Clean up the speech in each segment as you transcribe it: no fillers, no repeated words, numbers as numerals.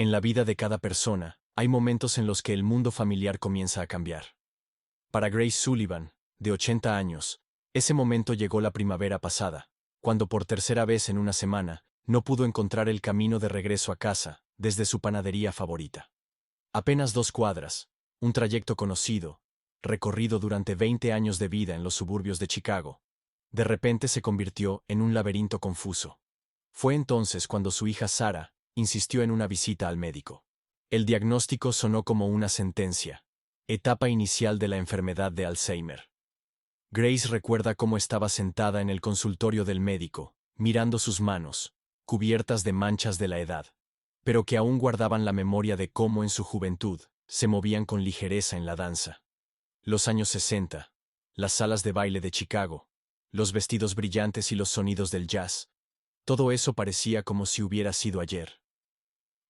En la vida de cada persona, hay momentos en los que el mundo familiar comienza a cambiar. Para Grace Sullivan, de 80 años, ese momento llegó la primavera pasada, cuando por tercera vez en una semana, no pudo encontrar el camino de regreso a casa, desde su panadería favorita. Apenas 2 cuadras, un trayecto conocido, recorrido durante 20 años de vida en los suburbios de Chicago, de repente se convirtió en un laberinto confuso. Fue entonces cuando su hija Sarah insistió en una visita al médico. El diagnóstico sonó como una sentencia: etapa inicial de la enfermedad de Alzheimer. Grace recuerda cómo estaba sentada en el consultorio del médico, mirando sus manos, cubiertas de manchas de la edad, pero que aún guardaban la memoria de cómo en su juventud se movían con ligereza en la danza. Los años 60, las salas de baile de Chicago, los vestidos brillantes y los sonidos del jazz, todo eso parecía como si hubiera sido ayer.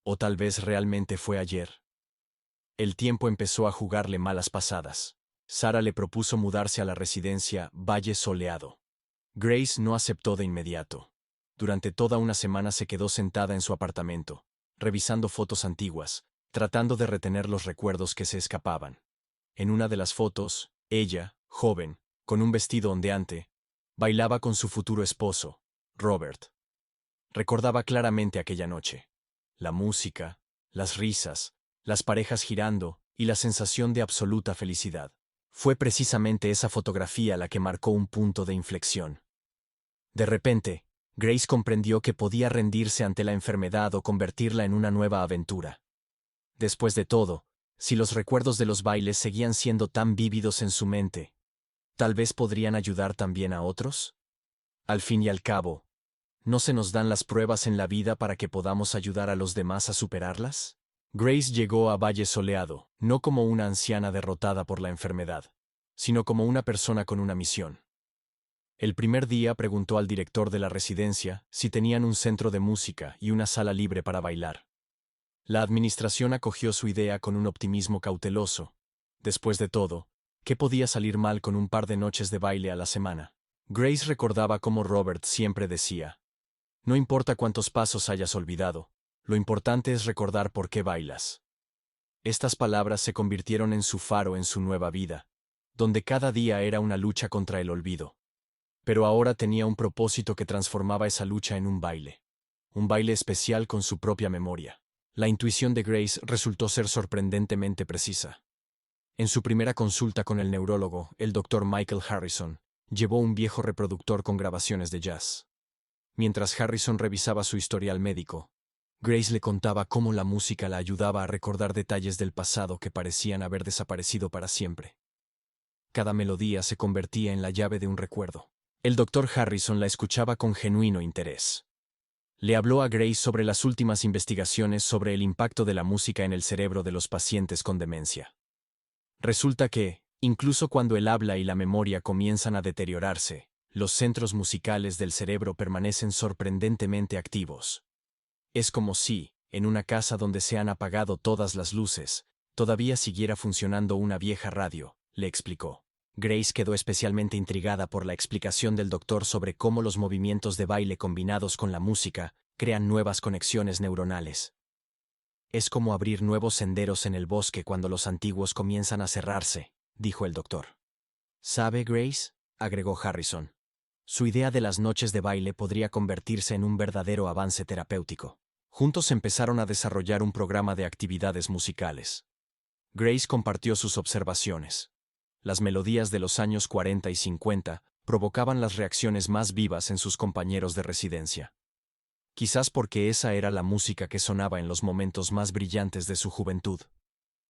O tal vez realmente fue ayer. El tiempo empezó a jugarle malas pasadas. Sarah le propuso mudarse a la residencia Valle Soleado. Grace no aceptó de inmediato. Durante toda una semana se quedó sentada en su apartamento, revisando fotos antiguas, tratando de retener los recuerdos que se escapaban. En una de las fotos, ella, joven, con un vestido ondeante, bailaba con su futuro esposo, Robert. Recordaba claramente aquella noche. La música, las risas, las parejas girando y la sensación de absoluta felicidad. Fue precisamente esa fotografía la que marcó un punto de inflexión. De repente, Grace comprendió que podía rendirse ante la enfermedad o convertirla en una nueva aventura. Después de todo, si los recuerdos de los bailes seguían siendo tan vívidos en su mente, ¿tal vez podrían ayudar también a otros? Al fin y al cabo, ¿no se nos dan las pruebas en la vida para que podamos ayudar a los demás a superarlas? Grace llegó a Valle Soleado, no como una anciana derrotada por la enfermedad, sino como una persona con una misión. El primer día preguntó al director de la residencia si tenían un centro de música y una sala libre para bailar. La administración acogió su idea con un optimismo cauteloso. Después de todo, ¿qué podía salir mal con un par de noches de baile a la semana? Grace recordaba cómo Robert siempre decía: no importa cuántos pasos hayas olvidado, lo importante es recordar por qué bailas. Estas palabras se convirtieron en su faro en su nueva vida, donde cada día era una lucha contra el olvido. Pero ahora tenía un propósito que transformaba esa lucha en un baile especial con su propia memoria. La intuición de Grace resultó ser sorprendentemente precisa. En su primera consulta con el neurólogo, el Dr. Michael Harrison, llevó un viejo reproductor con grabaciones de jazz. Mientras Harrison revisaba su historial médico, Grace le contaba cómo la música la ayudaba a recordar detalles del pasado que parecían haber desaparecido para siempre. Cada melodía se convertía en la llave de un recuerdo. El Dr. Harrison la escuchaba con genuino interés. Le habló a Grace sobre las últimas investigaciones sobre el impacto de la música en el cerebro de los pacientes con demencia. Resulta que, incluso cuando el habla y la memoria comienzan a deteriorarse, los centros musicales del cerebro permanecen sorprendentemente activos. Es como si, en una casa donde se han apagado todas las luces, todavía siguiera funcionando una vieja radio, le explicó. Grace quedó especialmente intrigada por la explicación del doctor sobre cómo los movimientos de baile combinados con la música crean nuevas conexiones neuronales. Es como abrir nuevos senderos en el bosque cuando los antiguos comienzan a cerrarse, dijo el doctor. ¿Sabe, Grace?, agregó Harrison. Su idea de las noches de baile podría convertirse en un verdadero avance terapéutico. Juntos empezaron a desarrollar un programa de actividades musicales. Grace compartió sus observaciones. Las melodías de los años 40 y 50 provocaban las reacciones más vivas en sus compañeros de residencia. Quizás porque esa era la música que sonaba en los momentos más brillantes de su juventud.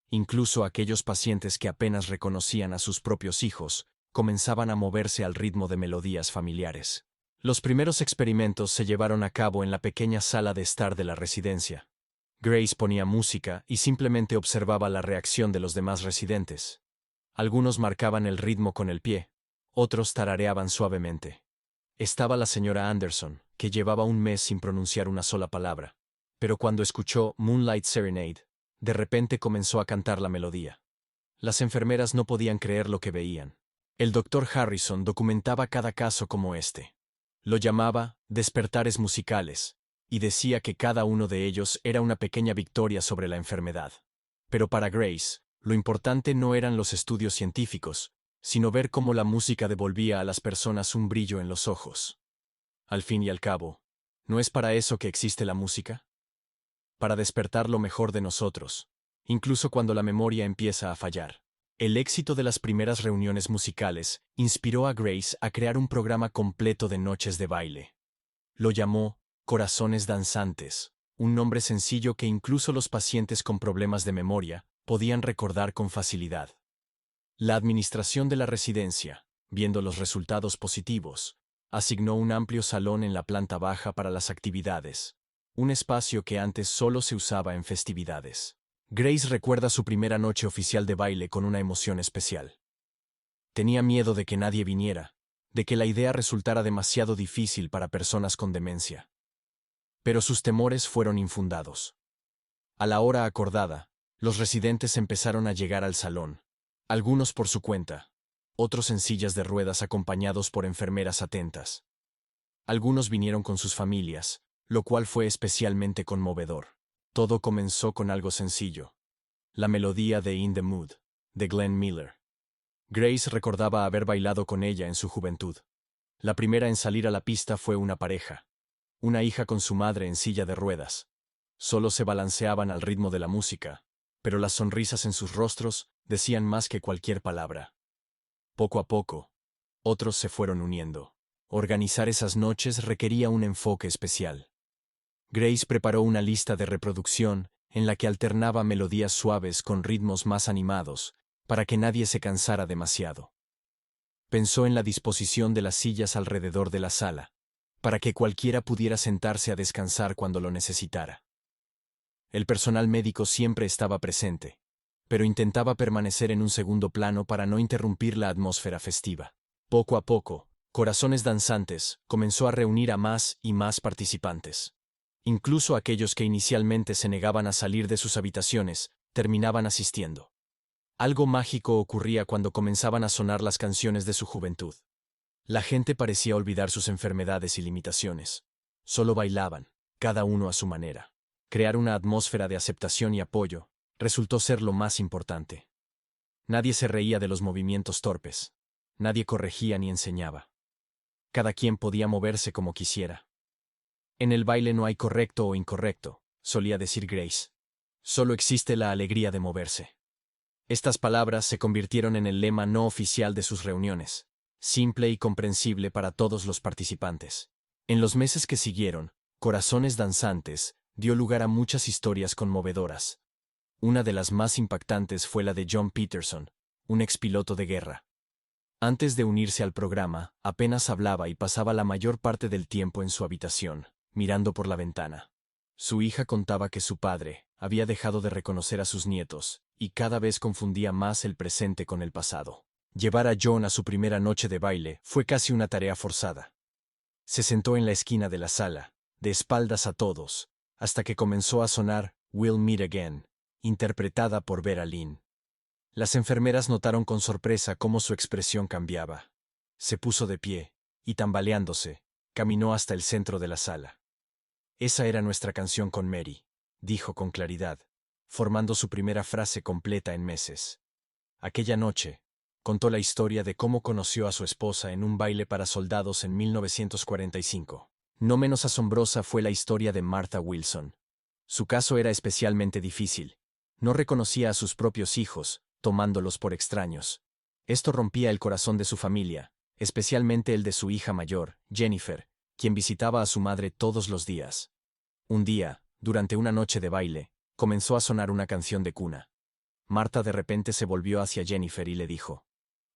Incluso aquellos pacientes que apenas reconocían a sus propios hijos comenzaban a moverse al ritmo de melodías familiares. Los primeros experimentos se llevaron a cabo en la pequeña sala de estar de la residencia. Grace ponía música y simplemente observaba la reacción de los demás residentes. Algunos marcaban el ritmo con el pie, otros tarareaban suavemente. Estaba la señora Anderson, que llevaba un mes sin pronunciar una sola palabra, pero cuando escuchó Moonlight Serenade, de repente comenzó a cantar la melodía. Las enfermeras no podían creer lo que veían. El Dr. Harrison documentaba cada caso como este. Lo llamaba despertares musicales, y decía que cada uno de ellos era una pequeña victoria sobre la enfermedad. Pero para Grace, lo importante no eran los estudios científicos, sino ver cómo la música devolvía a las personas un brillo en los ojos. Al fin y al cabo, ¿no es para eso que existe la música? Para despertar lo mejor de nosotros, incluso cuando la memoria empieza a fallar. El éxito de las primeras reuniones musicales inspiró a Grace a crear un programa completo de noches de baile. Lo llamó Corazones Danzantes, un nombre sencillo que incluso los pacientes con problemas de memoria podían recordar con facilidad. La administración de la residencia, viendo los resultados positivos, asignó un amplio salón en la planta baja para las actividades, un espacio que antes solo se usaba en festividades. Grace recuerda su primera noche oficial de baile con una emoción especial. Tenía miedo de que nadie viniera, de que la idea resultara demasiado difícil para personas con demencia. Pero sus temores fueron infundados. A la hora acordada, los residentes empezaron a llegar al salón, algunos por su cuenta, otros en sillas de ruedas acompañados por enfermeras atentas. Algunos vinieron con sus familias, lo cual fue especialmente conmovedor. Todo comenzó con algo sencillo. La melodía de In the Mood, de Glenn Miller. Grace recordaba haber bailado con ella en su juventud. La primera en salir a la pista fue una pareja. Una hija con su madre en silla de ruedas. Solo se balanceaban al ritmo de la música, pero las sonrisas en sus rostros decían más que cualquier palabra. Poco a poco, otros se fueron uniendo. Organizar esas noches requería un enfoque especial. Grace preparó una lista de reproducción en la que alternaba melodías suaves con ritmos más animados, para que nadie se cansara demasiado. Pensó en la disposición de las sillas alrededor de la sala, para que cualquiera pudiera sentarse a descansar cuando lo necesitara. El personal médico siempre estaba presente, pero intentaba permanecer en un segundo plano para no interrumpir la atmósfera festiva. Poco a poco, Corazones Danzantes comenzó a reunir a más y más participantes. Incluso aquellos que inicialmente se negaban a salir de sus habitaciones terminaban asistiendo. Algo mágico ocurría cuando comenzaban a sonar las canciones de su juventud. La gente parecía olvidar sus enfermedades y limitaciones. Solo bailaban, cada uno a su manera. Crear una atmósfera de aceptación y apoyo resultó ser lo más importante. Nadie se reía de los movimientos torpes. Nadie corregía ni enseñaba. Cada quien podía moverse como quisiera. En el baile no hay correcto o incorrecto, solía decir Grace. Solo existe la alegría de moverse. Estas palabras se convirtieron en el lema no oficial de sus reuniones, simple y comprensible para todos los participantes. En los meses que siguieron, Corazones Danzantes dio lugar a muchas historias conmovedoras. Una de las más impactantes fue la de John Peterson, un expiloto de guerra. Antes de unirse al programa, apenas hablaba y pasaba la mayor parte del tiempo en su habitación, mirando por la ventana. Su hija contaba que su padre había dejado de reconocer a sus nietos, y cada vez confundía más el presente con el pasado. Llevar a John a su primera noche de baile fue casi una tarea forzada. Se sentó en la esquina de la sala, de espaldas a todos, hasta que comenzó a sonar We'll Meet Again, interpretada por Vera Lynn. Las enfermeras notaron con sorpresa cómo su expresión cambiaba. Se puso de pie, y tambaleándose, caminó hasta el centro de la sala. Esa era nuestra canción con Mary, dijo con claridad, formando su primera frase completa en meses. Aquella noche, contó la historia de cómo conoció a su esposa en un baile para soldados en 1945. No menos asombrosa fue la historia de Martha Wilson. Su caso era especialmente difícil. No reconocía a sus propios hijos, tomándolos por extraños. Esto rompía el corazón de su familia, especialmente el de su hija mayor, Jennifer, quien visitaba a su madre todos los días. Un día, durante una noche de baile, comenzó a sonar una canción de cuna. Martha de repente se volvió hacia Jennifer y le dijo: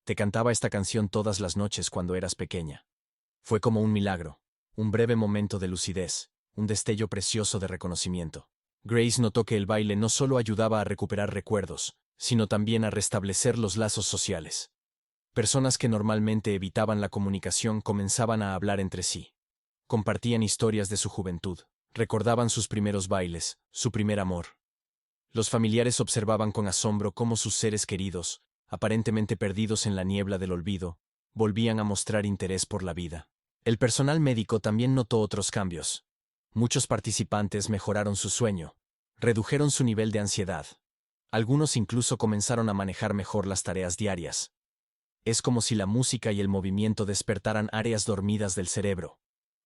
«Te cantaba esta canción todas las noches cuando eras pequeña». Fue como un milagro, un breve momento de lucidez, un destello precioso de reconocimiento. Grace notó que el baile no solo ayudaba a recuperar recuerdos, sino también a restablecer los lazos sociales. Personas que normalmente evitaban la comunicación comenzaban a hablar entre sí. Compartían historias de su juventud, recordaban sus primeros bailes, su primer amor. Los familiares observaban con asombro cómo sus seres queridos, aparentemente perdidos en la niebla del olvido, volvían a mostrar interés por la vida. El personal médico también notó otros cambios. Muchos participantes mejoraron su sueño, redujeron su nivel de ansiedad. Algunos incluso comenzaron a manejar mejor las tareas diarias. Es como si la música y el movimiento despertaran áreas dormidas del cerebro,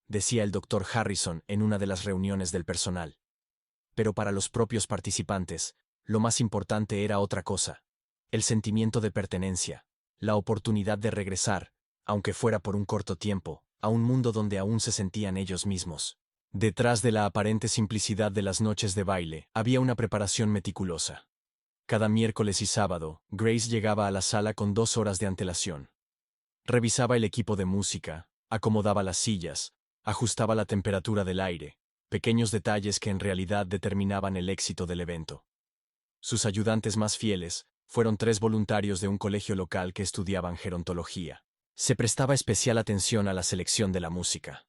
decía el Dr. Harrison en una de las reuniones del personal. Pero para los propios participantes, lo más importante era otra cosa: el sentimiento de pertenencia, la oportunidad de regresar, aunque fuera por un corto tiempo, a un mundo donde aún se sentían ellos mismos. Detrás de la aparente simplicidad de las noches de baile, había una preparación meticulosa. Cada miércoles y sábado, Grace llegaba a la sala con 2 horas de antelación. Revisaba el equipo de música, acomodaba las sillas, ajustaba la temperatura del aire, pequeños detalles que en realidad determinaban el éxito del evento. Sus ayudantes más fieles fueron 3 voluntarios de un colegio local que estudiaban gerontología. Se prestaba especial atención a la selección de la música.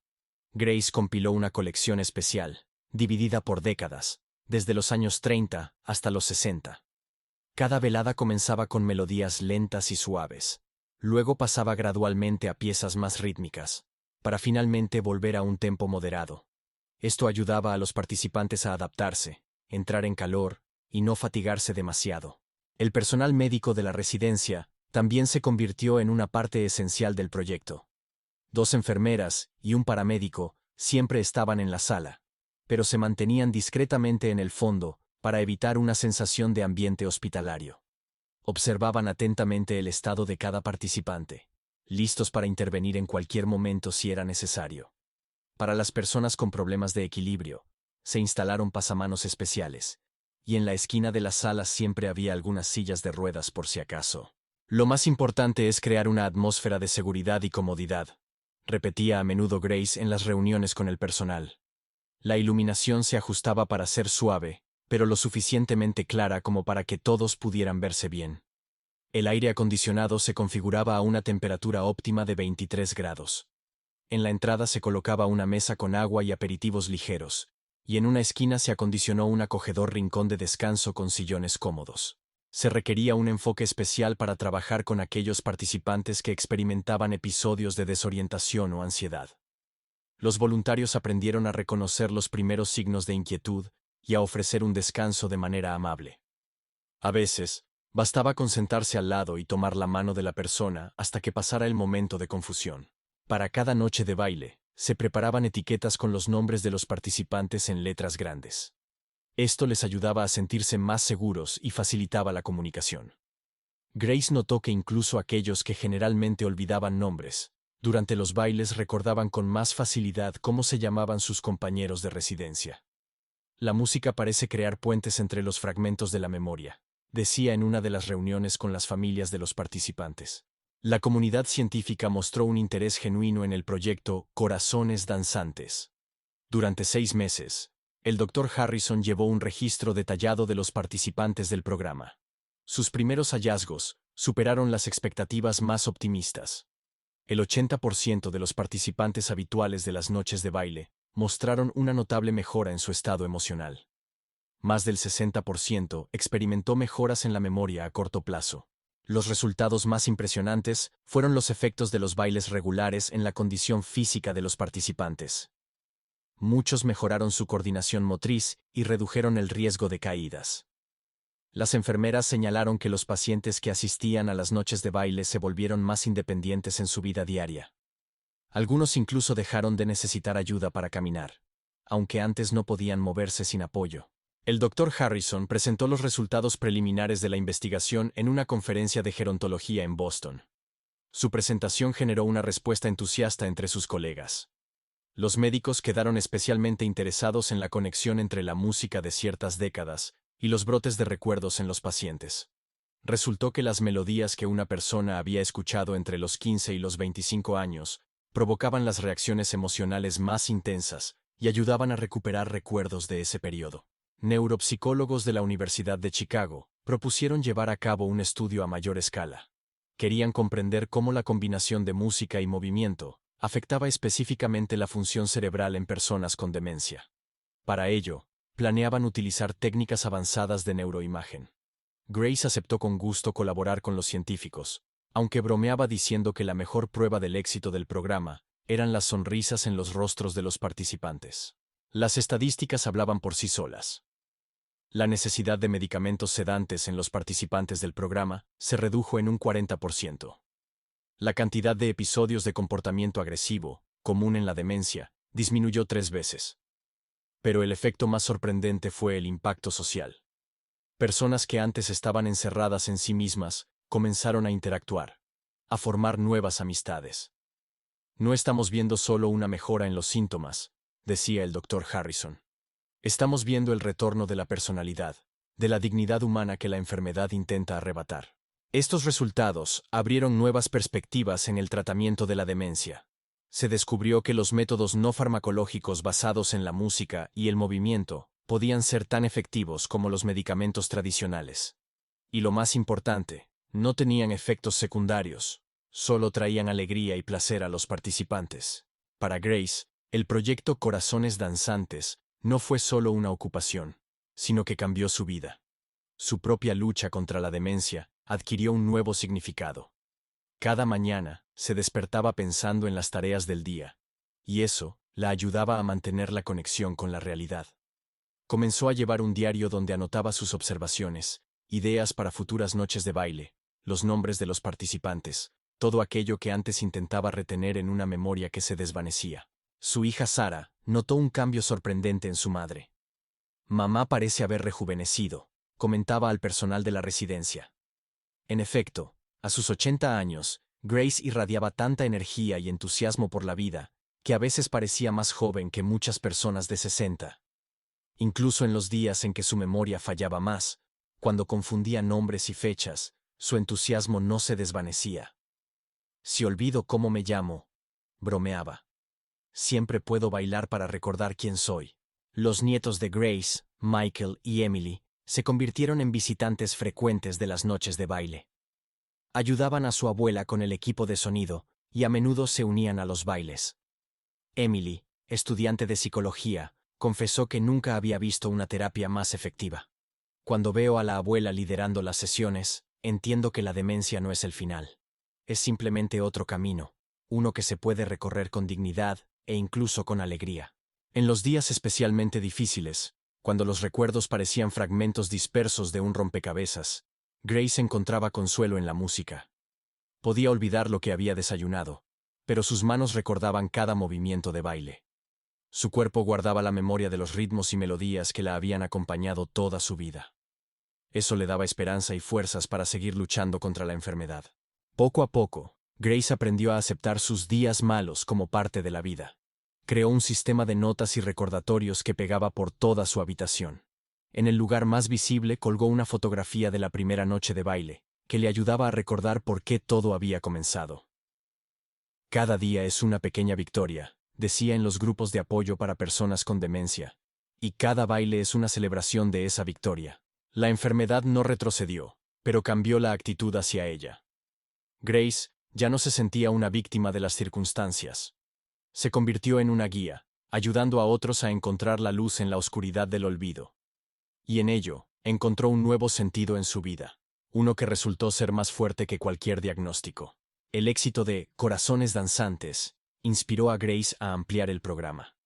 Grace compiló una colección especial, dividida por décadas, desde los años 30 hasta los 60. Cada velada comenzaba con melodías lentas y suaves. Luego pasaba gradualmente a piezas más rítmicas, para finalmente volver a un tempo moderado. Esto ayudaba a los participantes a adaptarse, entrar en calor y no fatigarse demasiado. El personal médico de la residencia también se convirtió en una parte esencial del proyecto. 2 enfermeras y un paramédico siempre estaban en la sala, pero se mantenían discretamente en el fondo para evitar una sensación de ambiente hospitalario. Observaban atentamente el estado de cada participante, listos para intervenir en cualquier momento si era necesario. Para las personas con problemas de equilibrio, se instalaron pasamanos especiales, y en la esquina de la sala siempre había algunas sillas de ruedas por si acaso. Lo más importante es crear una atmósfera de seguridad y comodidad, repetía a menudo Grace en las reuniones con el personal. La iluminación se ajustaba para ser suave, pero lo suficientemente clara como para que todos pudieran verse bien. El aire acondicionado se configuraba a una temperatura óptima de 23 grados. En la entrada se colocaba una mesa con agua y aperitivos ligeros, y en una esquina se acondicionó un acogedor rincón de descanso con sillones cómodos. Se requería un enfoque especial para trabajar con aquellos participantes que experimentaban episodios de desorientación o ansiedad. Los voluntarios aprendieron a reconocer los primeros signos de inquietud y a ofrecer un descanso de manera amable. A veces, bastaba con sentarse al lado y tomar la mano de la persona hasta que pasara el momento de confusión. Para cada noche de baile, se preparaban etiquetas con los nombres de los participantes en letras grandes. Esto les ayudaba a sentirse más seguros y facilitaba la comunicación. Grace notó que incluso aquellos que generalmente olvidaban nombres, durante los bailes recordaban con más facilidad cómo se llamaban sus compañeros de residencia. La música parece crear puentes entre los fragmentos de la memoria, decía en una de las reuniones con las familias de los participantes. La comunidad científica mostró un interés genuino en el proyecto Corazones Danzantes. Durante 6 meses, el Dr. Harrison llevó un registro detallado de los participantes del programa. Sus primeros hallazgos superaron las expectativas más optimistas. El 80% de los participantes habituales de las noches de baile mostraron una notable mejora en su estado emocional. Más del 60% experimentó mejoras en la memoria a corto plazo. Los resultados más impresionantes fueron los efectos de los bailes regulares en la condición física de los participantes. Muchos mejoraron su coordinación motriz y redujeron el riesgo de caídas. Las enfermeras señalaron que los pacientes que asistían a las noches de baile se volvieron más independientes en su vida diaria. Algunos incluso dejaron de necesitar ayuda para caminar, aunque antes no podían moverse sin apoyo. El Dr. Harrison presentó los resultados preliminares de la investigación en una conferencia de gerontología en Boston. Su presentación generó una respuesta entusiasta entre sus colegas. Los médicos quedaron especialmente interesados en la conexión entre la música de ciertas décadas y los brotes de recuerdos en los pacientes. Resultó que las melodías que una persona había escuchado entre los 15 y los 25 años provocaban las reacciones emocionales más intensas y ayudaban a recuperar recuerdos de ese periodo. Neuropsicólogos de la Universidad de Chicago propusieron llevar a cabo un estudio a mayor escala. Querían comprender cómo la combinación de música y movimiento afectaba específicamente la función cerebral en personas con demencia. Para ello, planeaban utilizar técnicas avanzadas de neuroimagen. Grace aceptó con gusto colaborar con los científicos, aunque bromeaba diciendo que la mejor prueba del éxito del programa eran las sonrisas en los rostros de los participantes. Las estadísticas hablaban por sí solas. La necesidad de medicamentos sedantes en los participantes del programa se redujo en un 40%. La cantidad de episodios de comportamiento agresivo, común en la demencia, disminuyó 3 veces. Pero el efecto más sorprendente fue el impacto social. Personas que antes estaban encerradas en sí mismas comenzaron a interactuar, a formar nuevas amistades. No estamos viendo solo una mejora en los síntomas, decía el Dr. Harrison. Estamos viendo el retorno de la personalidad, de la dignidad humana que la enfermedad intenta arrebatar. Estos resultados abrieron nuevas perspectivas en el tratamiento de la demencia. Se descubrió que los métodos no farmacológicos basados en la música y el movimiento podían ser tan efectivos como los medicamentos tradicionales. Y lo más importante, no tenían efectos secundarios, solo traían alegría y placer a los participantes. Para Grace, el proyecto Corazones Danzantes no fue solo una ocupación, sino que cambió su vida. Su propia lucha contra la demencia adquirió un nuevo significado. Cada mañana se despertaba pensando en las tareas del día, y eso la ayudaba a mantener la conexión con la realidad. Comenzó a llevar un diario donde anotaba sus observaciones, ideas para futuras noches de baile, los nombres de los participantes, todo aquello que antes intentaba retener en una memoria que se desvanecía. Su hija Sara notó un cambio sorprendente en su madre. Mamá parece haber rejuvenecido, comentaba al personal de la residencia. En efecto, a sus 80 años, Grace irradiaba tanta energía y entusiasmo por la vida, que a veces parecía más joven que muchas personas de 60. Incluso en los días en que su memoria fallaba más, cuando confundía nombres y fechas, su entusiasmo no se desvanecía. Si olvido cómo me llamo, bromeaba. Siempre puedo bailar para recordar quién soy. Los nietos de Grace, Michael y Emily, se convirtieron en visitantes frecuentes de las noches de baile. Ayudaban a su abuela con el equipo de sonido y a menudo se unían a los bailes. Emily, estudiante de psicología, confesó que nunca había visto una terapia más efectiva. Cuando veo a la abuela liderando las sesiones, entiendo que la demencia no es el final. Es simplemente otro camino, uno que se puede recorrer con dignidad e incluso con alegría. En los días especialmente difíciles, cuando los recuerdos parecían fragmentos dispersos de un rompecabezas, Grace encontraba consuelo en la música. Podía olvidar lo que había desayunado, pero sus manos recordaban cada movimiento de baile. Su cuerpo guardaba la memoria de los ritmos y melodías que la habían acompañado toda su vida. Eso le daba esperanza y fuerzas para seguir luchando contra la enfermedad. Poco a poco, Grace aprendió a aceptar sus días malos como parte de la vida. Creó un sistema de notas y recordatorios que pegaba por toda su habitación. En el lugar más visible colgó una fotografía de la primera noche de baile, que le ayudaba a recordar por qué todo había comenzado. Cada día es una pequeña victoria, decía en los grupos de apoyo para personas con demencia. Y cada baile es una celebración de esa victoria. La enfermedad no retrocedió, pero cambió la actitud hacia ella. Grace ya no se sentía una víctima de las circunstancias. Se convirtió en una guía, ayudando a otros a encontrar la luz en la oscuridad del olvido. Y en ello, encontró un nuevo sentido en su vida, uno que resultó ser más fuerte que cualquier diagnóstico. El éxito de Corazones Danzantes inspiró a Grace a ampliar el programa.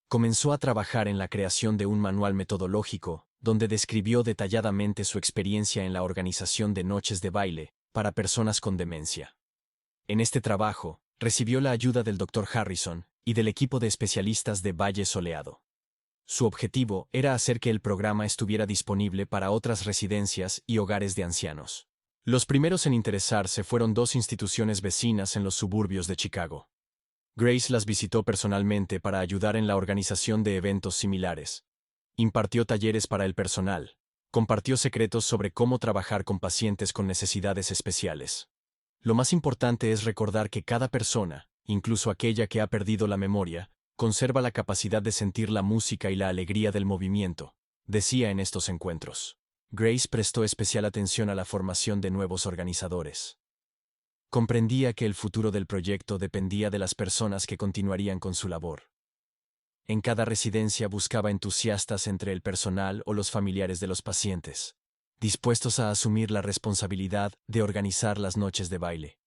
Comenzó a trabajar en la creación de un manual metodológico, donde describió detalladamente su experiencia en la organización de noches de baile para personas con demencia. En este trabajo, recibió la ayuda del Dr. Harrison y del equipo de especialistas de Valle Soleado. Su objetivo era hacer que el programa estuviera disponible para otras residencias y hogares de ancianos. Los primeros en interesarse fueron 2 instituciones vecinas en los suburbios de Chicago. Grace las visitó personalmente para ayudar en la organización de eventos similares. Impartió talleres para el personal. Compartió secretos sobre cómo trabajar con pacientes con necesidades especiales. Lo más importante es recordar que cada persona, incluso aquella que ha perdido la memoria, conserva la capacidad de sentir la música y la alegría del movimiento, decía en estos encuentros. Grace prestó especial atención a la formación de nuevos organizadores. Comprendía que el futuro del proyecto dependía de las personas que continuarían con su labor. En cada residencia buscaba entusiastas entre el personal o los familiares de los pacientes, dispuestos a asumir la responsabilidad de organizar las noches de baile.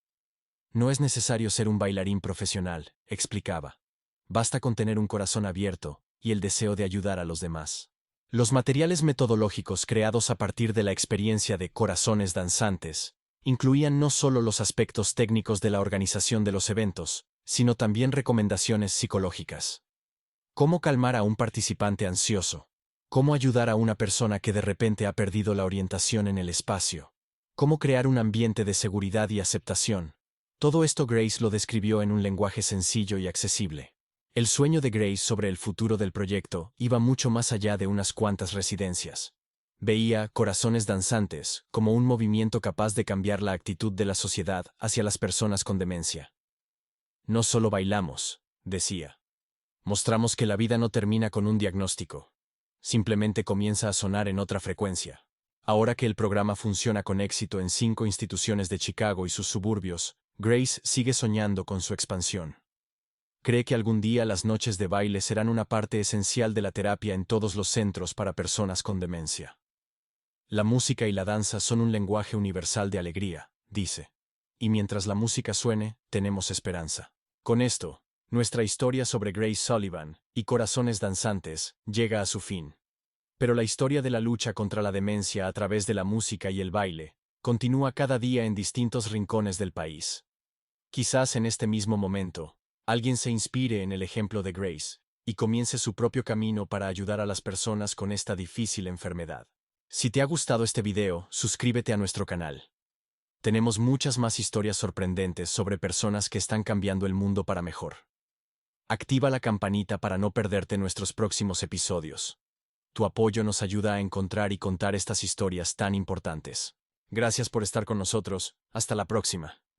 No es necesario ser un bailarín profesional, explicaba. Basta con tener un corazón abierto, y el deseo de ayudar a los demás. Los materiales metodológicos creados a partir de la experiencia de Corazones Danzantes incluían no solo los aspectos técnicos de la organización de los eventos, sino también recomendaciones psicológicas. Cómo calmar a un participante ansioso. Cómo ayudar a una persona que de repente ha perdido la orientación en el espacio. Cómo crear un ambiente de seguridad y aceptación. Todo esto Grace lo describió en un lenguaje sencillo y accesible. El sueño de Grace sobre el futuro del proyecto iba mucho más allá de unas cuantas residencias. Veía Corazones Danzantes como un movimiento capaz de cambiar la actitud de la sociedad hacia las personas con demencia. No solo bailamos, decía. Mostramos que la vida no termina con un diagnóstico. Simplemente comienza a sonar en otra frecuencia. Ahora que el programa funciona con éxito en 5 instituciones de Chicago y sus suburbios, Grace sigue soñando con su expansión. Cree que algún día las noches de baile serán una parte esencial de la terapia en todos los centros para personas con demencia. La música y la danza son un lenguaje universal de alegría, dice. Y mientras la música suene, tenemos esperanza. Con esto, nuestra historia sobre Grace Sullivan y Corazones Danzantes llega a su fin. Pero la historia de la lucha contra la demencia a través de la música y el baile continúa cada día en distintos rincones del país. Quizás en este mismo momento, alguien se inspire en el ejemplo de Grace y comience su propio camino para ayudar a las personas con esta difícil enfermedad. Si te ha gustado este video, suscríbete a nuestro canal. Tenemos muchas más historias sorprendentes sobre personas que están cambiando el mundo para mejor. Activa la campanita para no perderte nuestros próximos episodios. Tu apoyo nos ayuda a encontrar y contar estas historias tan importantes. Gracias por estar con nosotros. Hasta la próxima.